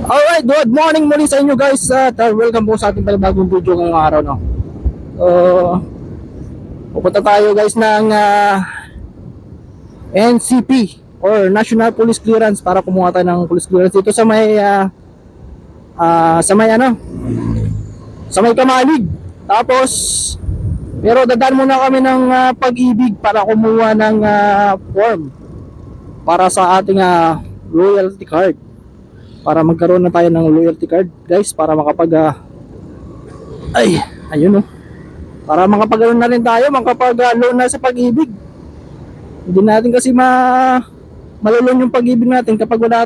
Alright, good morning muli sa inyo guys at welcome po sa ating bagong video ngayong araw, no? So, pupunta tayo guys ng NCP or National Police Clearance para kumuha tayo ng police clearance dito sa may sa may Kamalig. Tapos pero dadaan muna kami ng Pag-ibig para kumuha ng form para sa ating loyalty card, para magkaroon na tayo ng loyalty card guys, para makapag ayun, no, para makapaganoon na rin tayo, makapag-loan na sa Pag-ibig. Hindi natin kasi malulun yung Pag-ibig natin kapag wala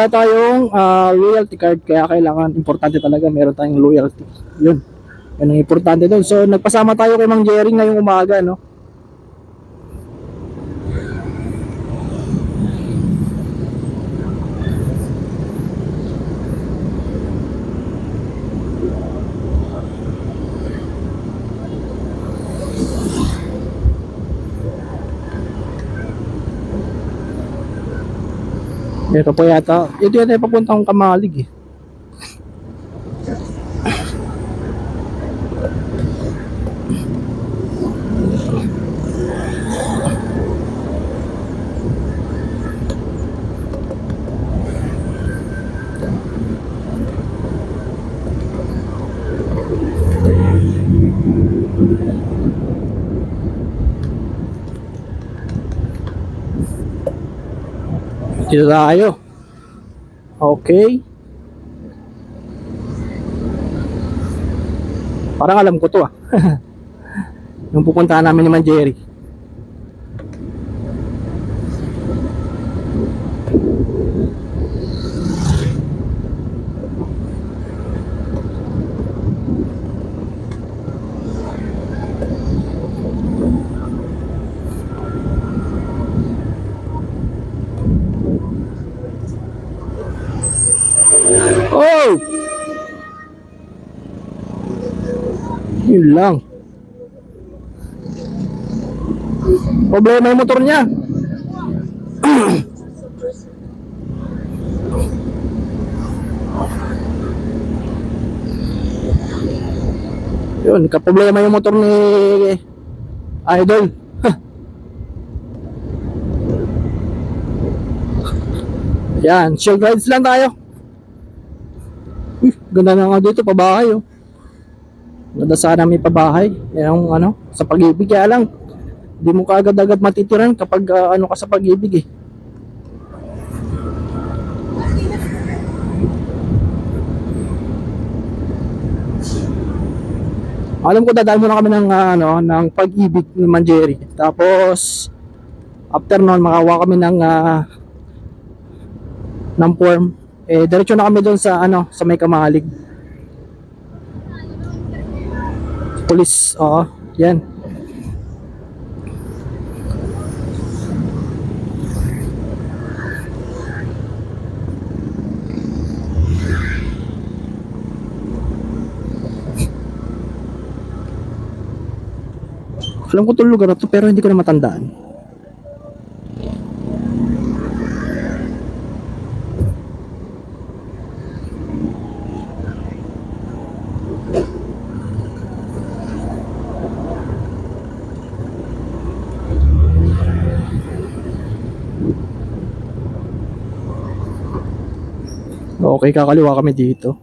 tayong loyalty card. Kaya kailangan, importante talaga meron tayong loyalty. Yun ang importante doon. So nagpasama tayo kay Mang Jerry ngayong umaga, no. Ito po yata. Ito yata yung papuntang Kamalig eh. Dito tayo. Okay. Parang alam ko to yung pupuntahan namin ni Man Jerry. Oh! Yun lang. Problema yung motor niya. Yun, kaproblema yung motor ni Idol. Yan, shield rides lang tayo. Ganda na nga dito, pabahay oh. Ganda sana may pabahay. Yung sa Pag-ibig, kaya lang di mo kaagad-agad matitiran kapag ka sa Pag-ibig eh. Alam ko dadaan muna kami ng Pag-ibig ni Man Jerry. Tapos after noon makakuha kami ng form. Diretso na kami doon sa sa may Kamalig. Police, oo, yan. Alam ko itong lugar na to pero hindi ko na matandaan. Okay, kakaliwa kami dito.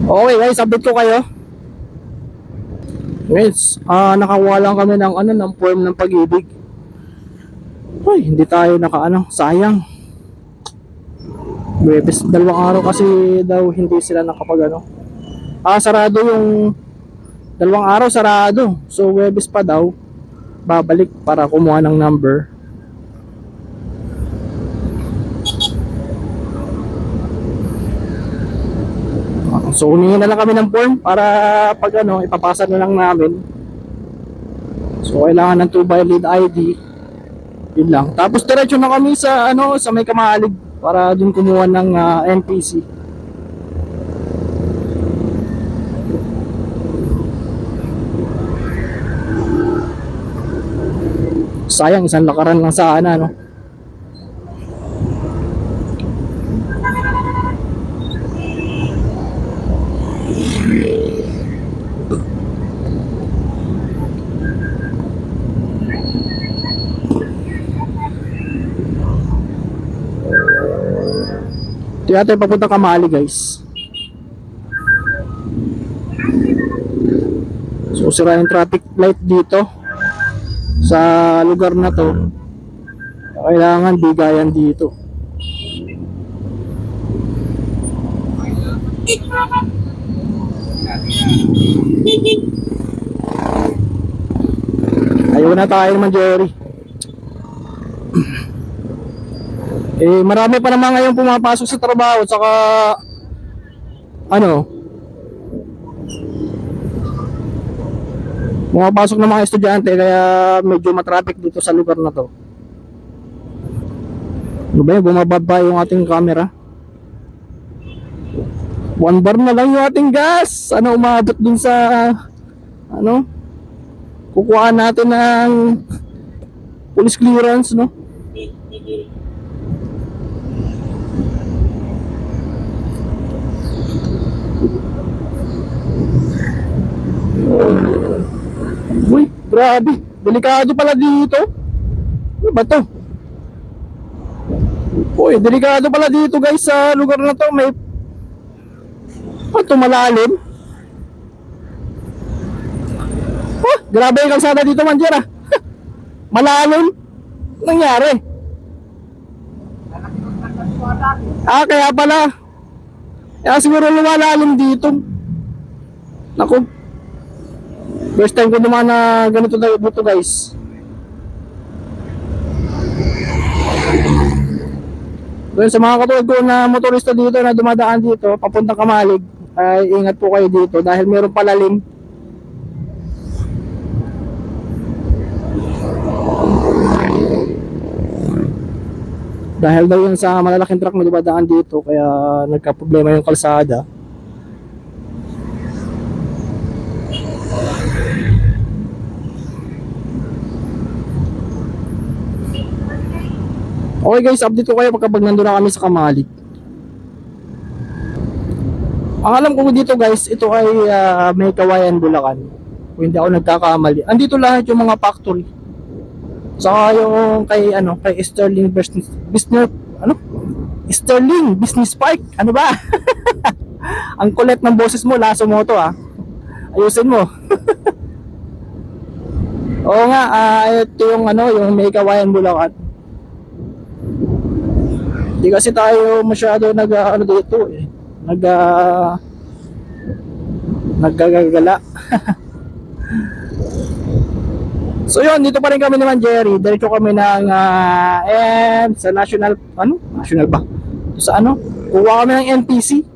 Okay guys, update ko kayo. Guys, nakakuha lang kami ng form ng Pag-ibig. Ay, hindi tayo sayang. Webes, 2 araw kasi daw hindi sila sarado yung 2 araw, sarado. So Webes pa daw babalik para kumuha ng number. So humingi na lang kami ng form para pag ipapasa na lang namin. So kailangan ng 2 valid ID. Yun lang. Tapos diretso na kami sa ano, sa may Kamalig para dun kumuha ng NPC. Sayang, isang lakaran lang sana, no? Ito yata yung papuntang Kamali, guys. So sira yung traffic light dito sa lugar na to. Kailangan bigayan dito. Ayaw na tayo naman, Jerry. Eh, marami pa naman ngayon pumapasok sa trabaho, saka ano, pumapasok ng mga estudyante, kaya medyo matraffic dito sa lugar na to. Ano ba yun? Bumababa yung ating camera. 1 bar na lang yung ating gas. Ano, umabot dun sa ano, kukuha natin ng police clearance, no? Uy, grabe. Delikado pala dito. Ano ba to? Uy, delikado pala dito, guys, sa lugar na to. May malalim. Oh, grabe yung kalsada dito, Manjer, ah. Malalim. Nangyari? Ah, kaya pala. Kaya siguro lumalalim dito. Naku. First time ko naman na ganito dito, guys. Well, sa mga katulad ko na motorista dito na dumadaan dito papuntang Kamalig, ay ingat po kayo dito dahil meron palalim. Dahil daw yun sa malalaking truck na dumadaan dito, kaya nagka-problema yung kalsada. Okay, guys, update ko kayo pagkabag nandun na kami sa Kamalig. Ang alam ko dito, guys, ito ay may Kawayan, Bulacan. Kung hindi ako nagkakamali. Andito lahat yung mga factory. Saka yung kay Sterling Business Sterling Business Park. Ano ba? Ang kulit ng boses mo, laso mo to, ah. Ayusin mo. Oo nga, ito yung yung may Kawayan, Bulacan. Hindi kasi tayo masyado dito eh. Naggagala. So yun, dito pa rin kami naman, Jerry. Diretso kami ng sa national, national ba? Sa kuha kami ng NPC.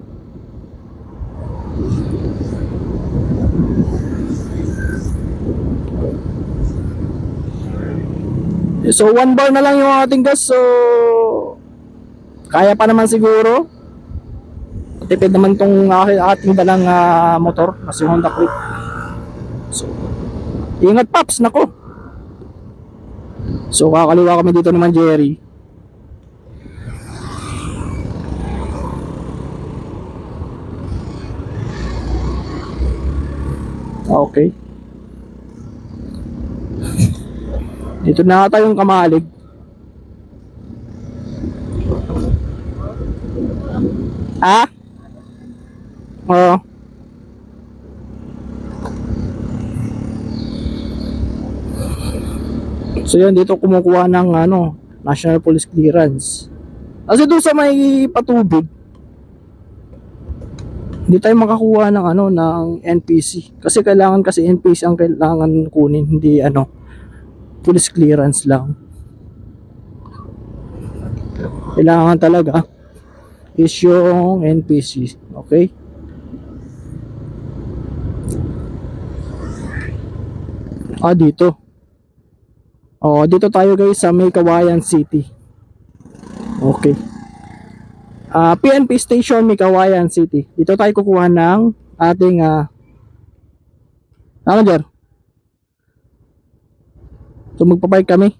So 1 bar na lang yung ating gas. So kaya pa naman siguro. Tipid naman tong ating dalang motor kasi Honda Click. So ingat, Paps, nako. So kakaliwa kami dito naman, Jerry. Okay. Dito na tayong Kamalig. Ah? Oo. So yun, dito kumukuha ng National Police Clearance. Kasi doon sa may patubig, hindi tayo makakuha ng ng NPC. Kasi kailangan kasi NPC ang kailangan kunin, hindi police clearance lang. Kailangan talaga is yung NPC. Okay? Dito. Oh, dito tayo guys sa May Kawayan City. Okay. PNP Station, May Kawayan City. Dito tayo kukuha ng ating ano dyan? So magpapark kami.